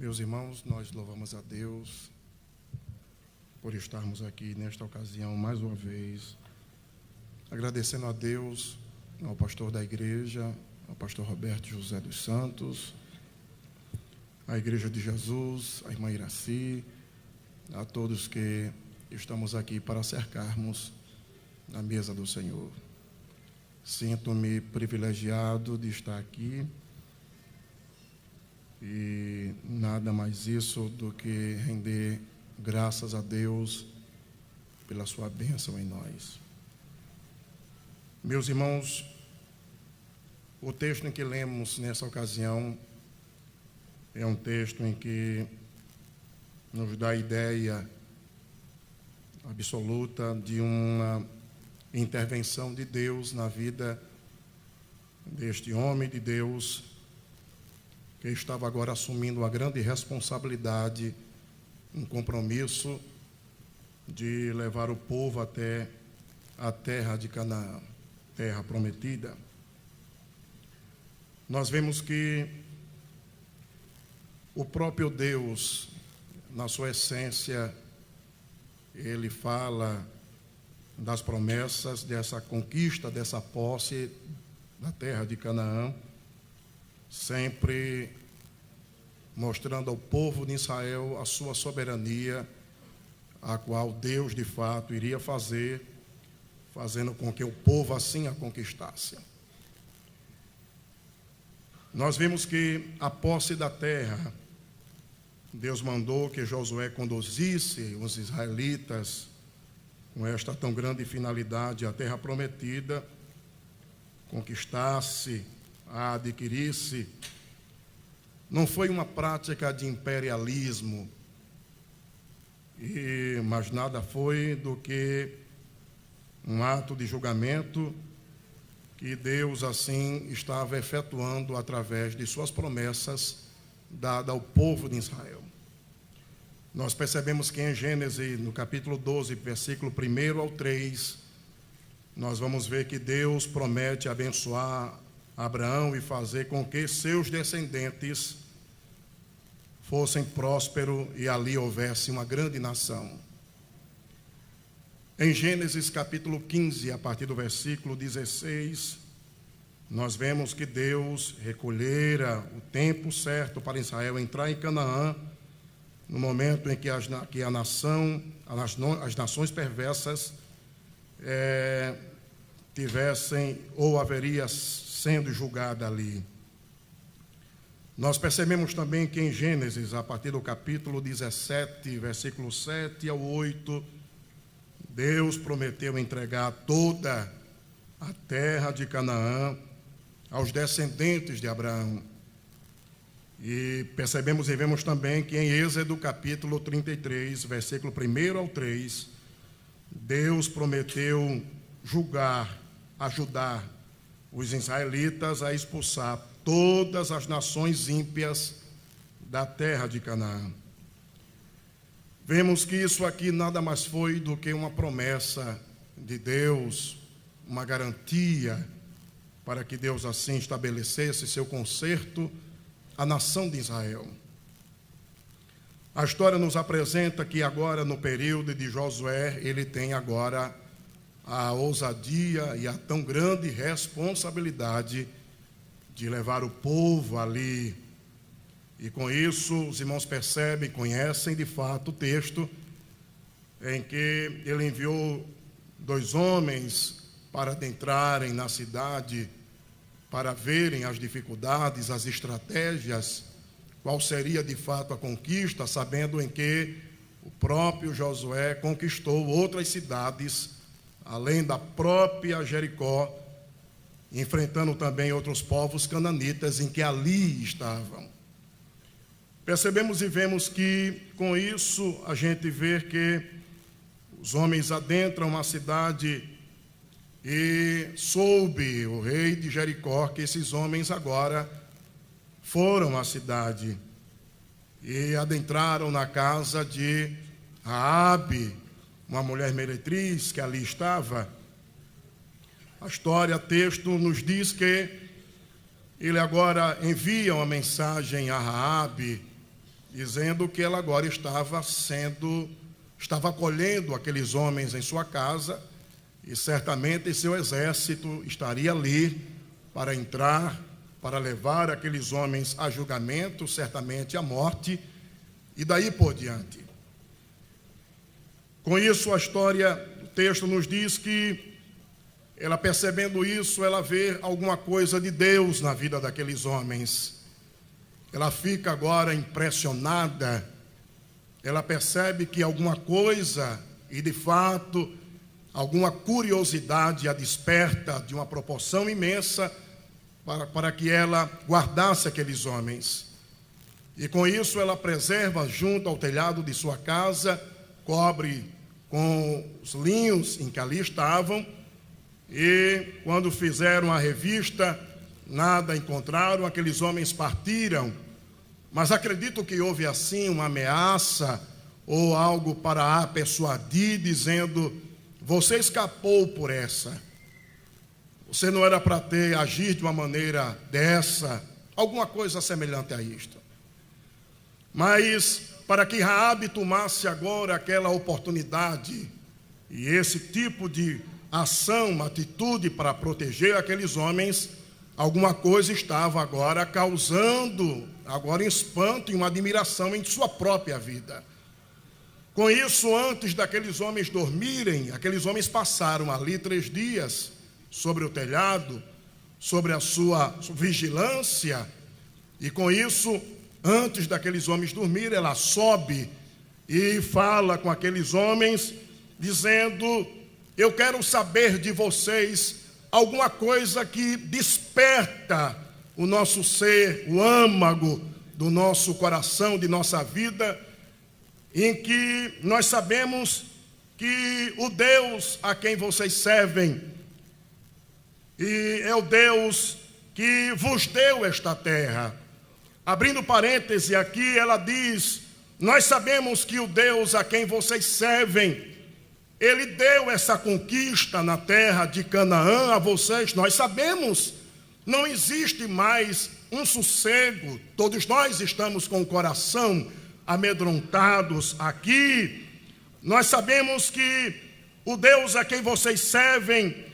Meus irmãos, nós louvamos a Deus por estarmos aqui nesta ocasião mais uma vez, agradecendo a Deus, ao pastor da igreja, ao pastor Roberto José dos Santos, à Igreja de Jesus, à irmã Iraci, a todos que estamos aqui para cercarmos a mesa do Senhor. Sinto-me privilegiado de estar aqui e nada mais isso do que render graças a Deus pela sua bênção em nós. Meus irmãos, o texto em que lemos nessa ocasião é um texto em que nos dá a ideia absoluta de uma intervenção de Deus na vida deste homem de Deus que estava agora assumindo uma grande responsabilidade, um compromisso de levar o povo até a terra de Canaã, terra prometida. Nós vemos que o próprio Deus, na sua essência, ele fala das promessas dessa conquista, dessa posse da terra de Canaã, sempre mostrando ao povo de Israel a sua soberania, a qual Deus de fato iria fazer, fazendo com que o povo assim a conquistasse. Nós vimos que a posse da terra, Deus mandou que Josué conduzisse os israelitas com esta tão grande finalidade, a terra prometida, conquistasse, a adquirisse. Não foi uma prática de imperialismo, mas nada foi do que um ato de julgamento que Deus assim estava efetuando através de suas promessas dadas ao povo de Israel. Nós percebemos que em Gênesis, no capítulo 12, versículo 1 ao 3, nós vamos ver que Deus promete abençoar Abraão e fazer com que seus descendentes fossem prósperos e ali houvesse uma grande nação. Em Gênesis capítulo 15, a partir do versículo 16, nós vemos que Deus recolhera o tempo certo para Israel entrar em Canaã, no momento em que as nações perversas tivessem ou haveria sendo julgada ali. Nós percebemos também que em Gênesis, a partir do capítulo 17, versículo 7 ao 8, Deus prometeu entregar toda a terra de Canaã aos descendentes de Abraão. E percebemos e vemos também que em Êxodo capítulo 33, versículo 1 ao 3, Deus prometeu ajudar os israelitas a expulsar todas as nações ímpias da terra de Canaã. Vemos que isso aqui nada mais foi do que uma promessa de Deus, uma garantia para que Deus assim estabelecesse seu conserto à nação de Israel. A história nos apresenta que agora, no período de Josué, ele tem agora a ousadia e a tão grande responsabilidade de levar o povo ali. E com isso, os irmãos percebem, conhecem de fato o texto em que ele enviou 2 homens para adentrarem na cidade, para verem as dificuldades, as estratégias, qual seria de fato a conquista, sabendo em que o próprio Josué conquistou outras cidades, além da própria Jericó, enfrentando também outros povos cananitas em que ali estavam. Percebemos e vemos que, com isso, a gente vê que os homens adentram a cidade e soube o rei de Jericó que esses homens agora foram à cidade e adentraram na casa de Raabe, uma mulher meretriz que ali estava. A história, texto nos diz que ele agora envia uma mensagem a Raabe dizendo que ela agora estava acolhendo aqueles homens em sua casa, e certamente seu exército estaria ali para entrar, para levar aqueles homens a julgamento, certamente à morte, e daí por diante. Com isso, a história, o texto nos diz que ela, percebendo isso, ela vê alguma coisa de Deus na vida daqueles homens. Ela fica agora impressionada, ela percebe que alguma coisa, e de fato, alguma curiosidade a desperta de uma proporção imensa para que ela guardasse aqueles homens. E com isso ela preserva junto ao telhado de sua casa, cobre com os linhos em que ali estavam, e quando fizeram a revista, nada encontraram, aqueles homens partiram. Mas acredito que houve assim uma ameaça ou algo para a persuadir, dizendo: você escapou por essa, você não era para agir de uma maneira dessa, alguma coisa semelhante a isto. Mas para que Raabe tomasse agora aquela oportunidade e esse tipo de ação, uma atitude para proteger aqueles homens, alguma coisa estava agora causando agora espanto e uma admiração em sua própria vida. Com isso, antes daqueles homens dormirem, aqueles homens passaram ali 3 dias sobre o telhado, sobre a sua vigilância, e com isso, antes daqueles homens dormirem, ela sobe e fala com aqueles homens, dizendo: eu quero saber de vocês alguma coisa que desperta o nosso ser, o âmago do nosso coração, de nossa vida, em que nós sabemos que o Deus a quem vocês servem, e é o Deus que vos deu esta terra. Abrindo parêntese aqui, ela diz: nós sabemos que o Deus a quem vocês servem, Ele deu essa conquista na terra de Canaã a vocês. Nós sabemos, não existe mais um sossego. Todos nós estamos com o coração amedrontados aqui. Nós sabemos que o Deus a quem vocês servem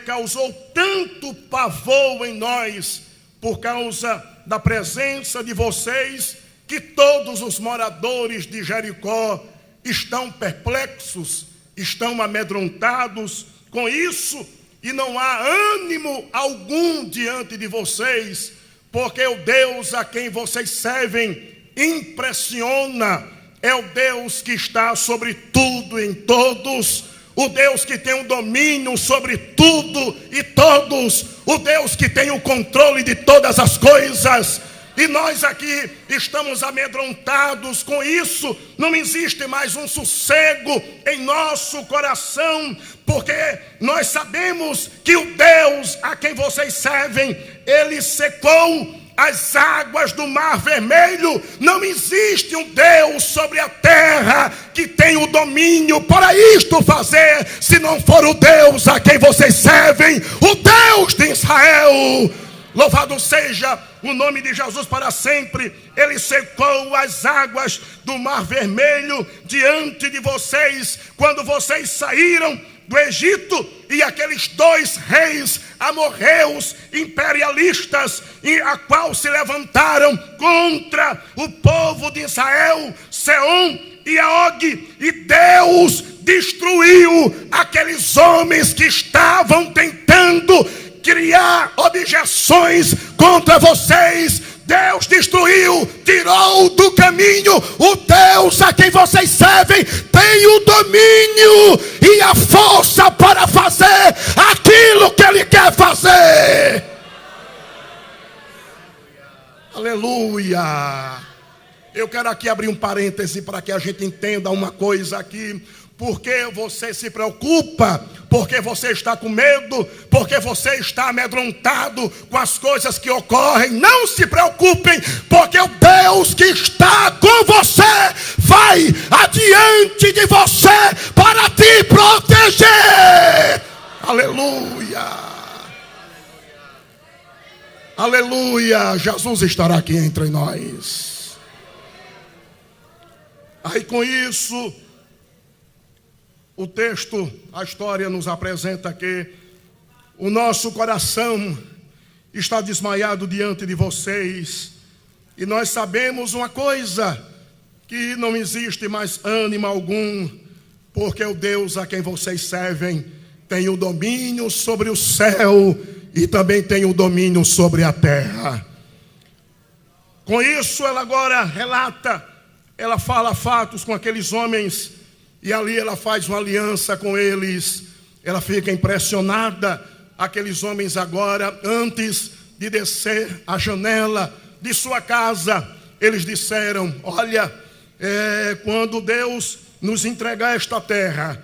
causou tanto pavor em nós por causa da presença de vocês, que todos os moradores de Jericó estão perplexos, estão amedrontados com isso, e não há ânimo algum diante de vocês, porque o Deus a quem vocês servem impressiona, é o Deus que está sobre tudo e em todos, o Deus que tem o domínio sobre tudo e todos, o Deus que tem o controle de todas as coisas. E nós aqui estamos amedrontados com isso. Não existe mais um sossego em nosso coração, porque nós sabemos que o Deus a quem vocês servem, Ele secou as águas do Mar Vermelho. Não existe um Deus sobre a terra que tem o domínio para isto fazer, se não for o Deus a quem vocês servem, o Deus de Israel. Louvado seja o nome de Jesus para sempre. Ele secou as águas do Mar Vermelho diante de vocês, quando vocês saíram do Egito, e aqueles 2 reis amorreus imperialistas, a qual se levantaram contra o povo de Israel, Seom e Og, e Deus destruiu aqueles homens que estavam tentando criar objeções contra vocês. Deus destruiu, tirou do caminho. O Deus a quem vocês servem tem o domínio e a força para fazer aquilo que Ele quer fazer. Aleluia. Eu quero aqui abrir um parêntese para que a gente entenda uma coisa aqui. Porque você se preocupa, porque você está com medo, porque você está amedrontado com as coisas que ocorrem. Não se preocupem, porque o Deus que está com você vai adiante de você para te proteger. Aleluia. Aleluia. Jesus estará aqui entre nós. Aí com isso, o texto, a história nos apresenta que o nosso coração está desmaiado diante de vocês. E nós sabemos uma coisa, que não existe mais ânimo algum, porque o Deus a quem vocês servem tem o domínio sobre o céu e também tem o domínio sobre a terra. Com isso, ela agora relata, ela fala fatos com aqueles homens, e ali ela faz uma aliança com eles. Ela fica impressionada. Aqueles homens agora, antes de descer a janela de sua casa, eles disseram: olha, quando Deus nos entregar esta terra,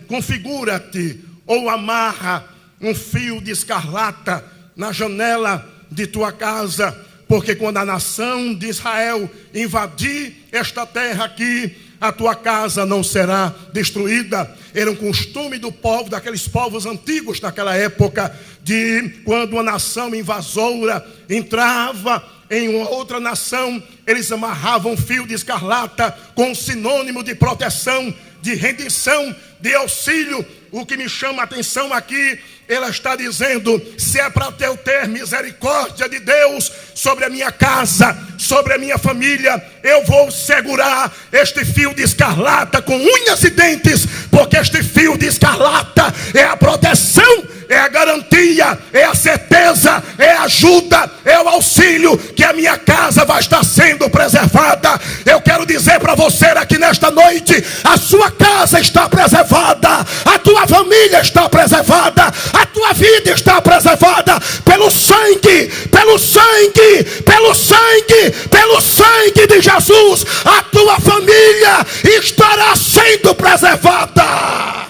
configura-te ou amarra um fio de escarlata na janela de tua casa, porque quando a nação de Israel invadir esta terra aqui, a tua casa não será destruída. Era um costume do povo, daqueles povos antigos daquela época, de quando uma nação invasora entrava em uma outra nação, eles amarravam um fio de escarlata com um sinônimo de proteção, de rendição, de auxílio. O que me chama a atenção aqui, ela está dizendo: se é para eu ter misericórdia de Deus sobre a minha casa, sobre a minha família, eu vou segurar este fio de escarlata com unhas e dentes, porque este fio de escarlata é a proteção, é a garantia, é a certeza, é a ajuda, é o auxílio, que a minha casa vai estar sendo preservada. Eu quero dizer para você aqui nesta noite: a sua casa está preservada, a tua família está preservada, a tua vida está preservada pelo sangue, pelo sangue, pelo sangue, pelo sangue de Jesus. A tua família estará sendo preservada.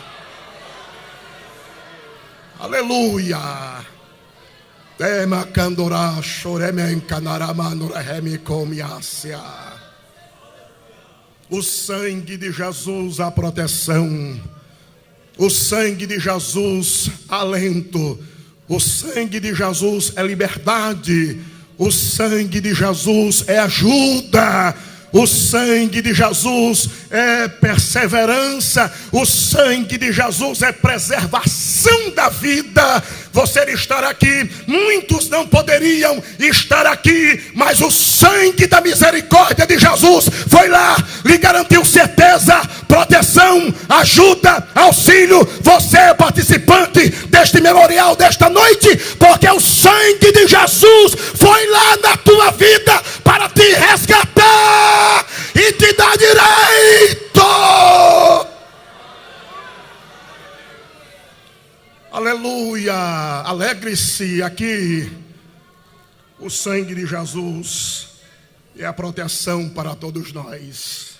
Aleluia. O sangue de Jesus, a proteção. O sangue de Jesus, alento. O sangue de Jesus é liberdade. O sangue de Jesus é ajuda. O sangue de Jesus é perseverança. O sangue de Jesus é preservação da vida. Você estar aqui, muitos não poderiam estar aqui, mas o sangue da misericórdia de Jesus foi lá, lhe garantiu certeza, proteção, ajuda, auxílio. Você é participante deste memorial desta noite, porque o sangue de Jesus foi lá na tua vida para te resgatar e te dar direito. Aleluia, alegre-se aqui. O sangue de Jesus é a proteção para todos nós.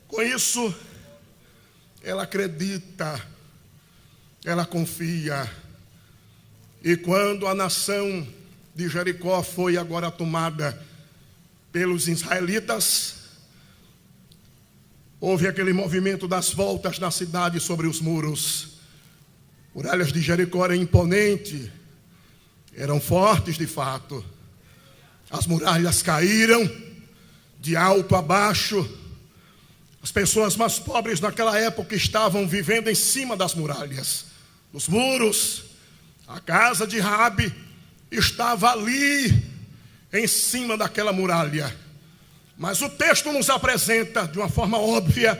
Com isso, ela acredita, ela confia. E quando a nação de Jericó foi agora tomada pelos israelitas, houve aquele movimento das voltas na cidade sobre os muros. Muralhas de Jericó eram imponentes, eram fortes de fato. As muralhas caíram de alto a baixo. As pessoas mais pobres naquela época estavam vivendo em cima das muralhas, dos muros. A casa de Raabe estava ali, em cima daquela muralha. Mas o texto nos apresenta de uma forma óbvia,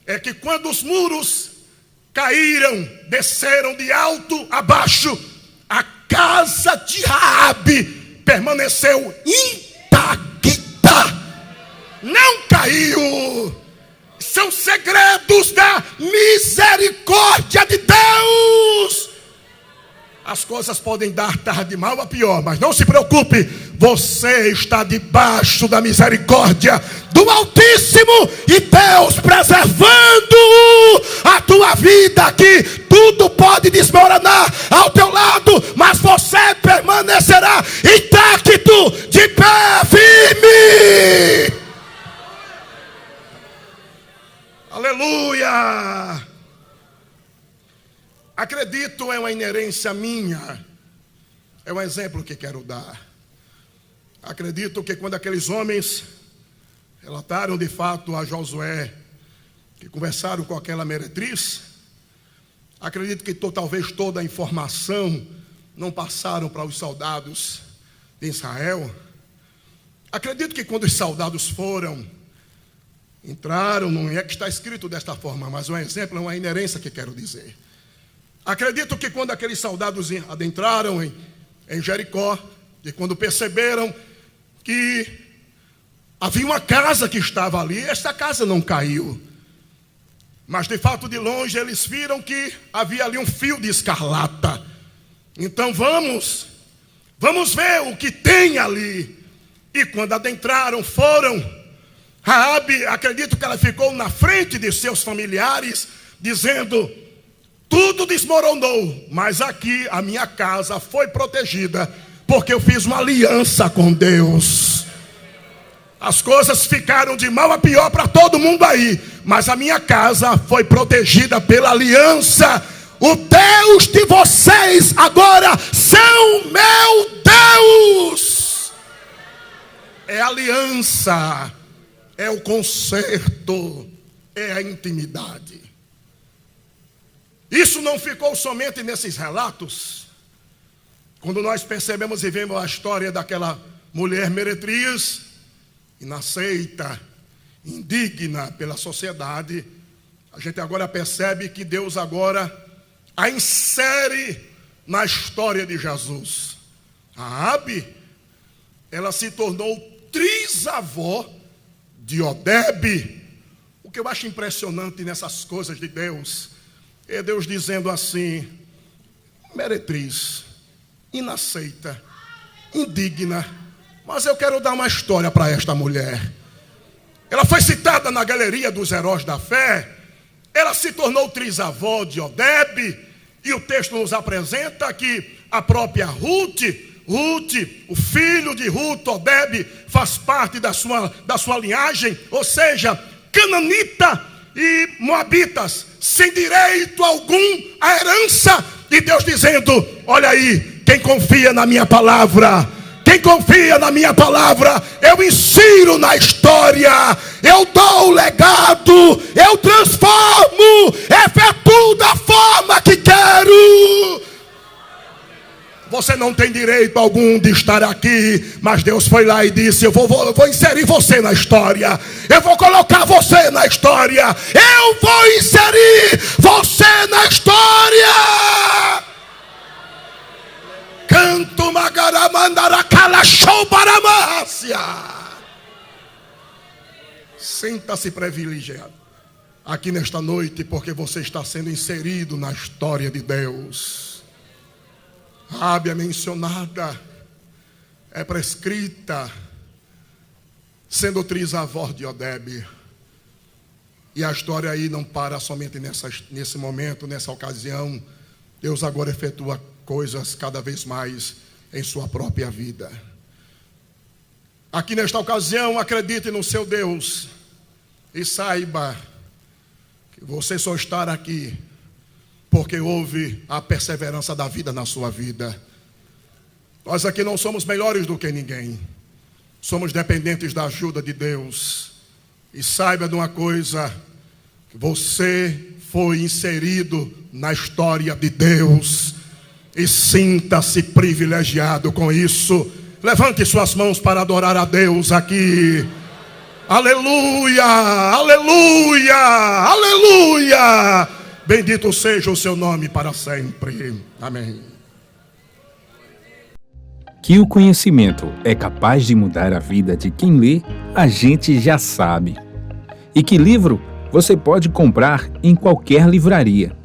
é que quando os muros caíram, desceram de alto a baixo, a casa de Raabe permaneceu intacta, não caiu. São segredos da misericórdia de Deus. As coisas podem dar tarde mal a pior, mas não se preocupe, você está debaixo da misericórdia do Altíssimo, e Deus preservando a tua vida aqui. Tudo pode desmoronar ao teu lado, mas você permanecerá intacto, de pé firme. Aleluia. Acredito, é uma inerência minha, é um exemplo que quero dar. Acredito que quando aqueles homens relataram de fato a Josué que conversaram com aquela meretriz. Acredito que talvez toda a informação não passaram para os soldados de Israel. Acredito que quando os soldados entraram, não é que está escrito desta forma, mas um exemplo, é uma inerência que quero dizer. Acredito que quando aqueles soldados adentraram em Jericó, e quando perceberam que havia uma casa que estava ali, esta casa não caiu. Mas de fato de longe eles viram que havia ali um fio de escarlata. Então vamos ver o que tem ali. E quando adentraram, Raabe, acredito que ela ficou na frente de seus familiares, dizendo: tudo desmoronou, mas aqui a minha casa foi protegida, porque eu fiz uma aliança com Deus. As coisas ficaram de mal a pior para todo mundo aí, mas a minha casa foi protegida pela aliança. O Deus de vocês agora são meu Deus. É aliança, é o conserto, é a intimidade. Isso não ficou somente nesses relatos. Quando nós percebemos e vemos a história daquela mulher meretriz, inaceita, indigna pela sociedade, a gente agora percebe que Deus agora a insere na história de Jesus. Raabe, ela se tornou trisavó de Odebe. O que eu acho impressionante nessas coisas de Deus é Deus dizendo assim: meretriz, inaceita, indigna, mas eu quero dar uma história para esta mulher. Ela foi citada na galeria dos heróis da fé. Ela se tornou trisavó de Odebe. E o texto nos apresenta que a própria Ruth, o filho de Ruth, Odebe, faz parte da sua linhagem. Ou seja, cananita e moabitas, sem direito algum à herança. E Deus dizendo: olha aí, quem confia na minha palavra, eu insiro na história, eu dou o legado, eu transformo, efetuo da forma que quero. Você não tem direito algum de estar aqui, mas Deus foi lá e disse: eu vou inserir você na história, eu vou colocar você na história, eu vou inserir você na história. Canto magaramandara show baramácia. Sinta-se privilegiado aqui nesta noite, porque você está sendo inserido na história de Deus. Raabe é mencionada, é prescrita, sendo trisavó de Odebe. E a história aí não para somente nesse momento, nessa ocasião. Deus agora efetua coisas cada vez mais em sua própria vida. Aqui nesta ocasião, acredite no seu Deus e saiba que você só está aqui porque houve a perseverança da vida na sua vida. Nós aqui não somos melhores do que ninguém, somos dependentes da ajuda de Deus. E saiba de uma coisa: que você foi inserido na história de Deus. E sinta-se privilegiado com isso. Levante suas mãos para adorar a Deus aqui. Aleluia, aleluia, aleluia. Bendito seja o seu nome para sempre. Amém. Que o conhecimento é capaz de mudar a vida de quem lê, a gente já sabe. E que livro você pode comprar em qualquer livraria.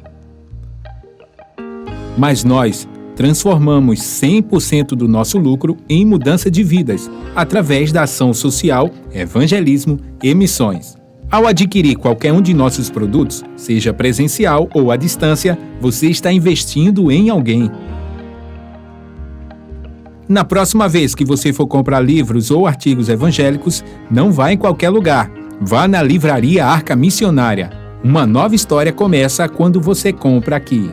Mas nós transformamos 100% do nosso lucro em mudança de vidas, através da ação social, evangelismo e missões. Ao adquirir qualquer um de nossos produtos, seja presencial ou à distância, você está investindo em alguém. Na próxima vez que você for comprar livros ou artigos evangélicos, não vá em qualquer lugar. Vá na Livraria Arca Missionária. Uma nova história começa quando você compra aqui.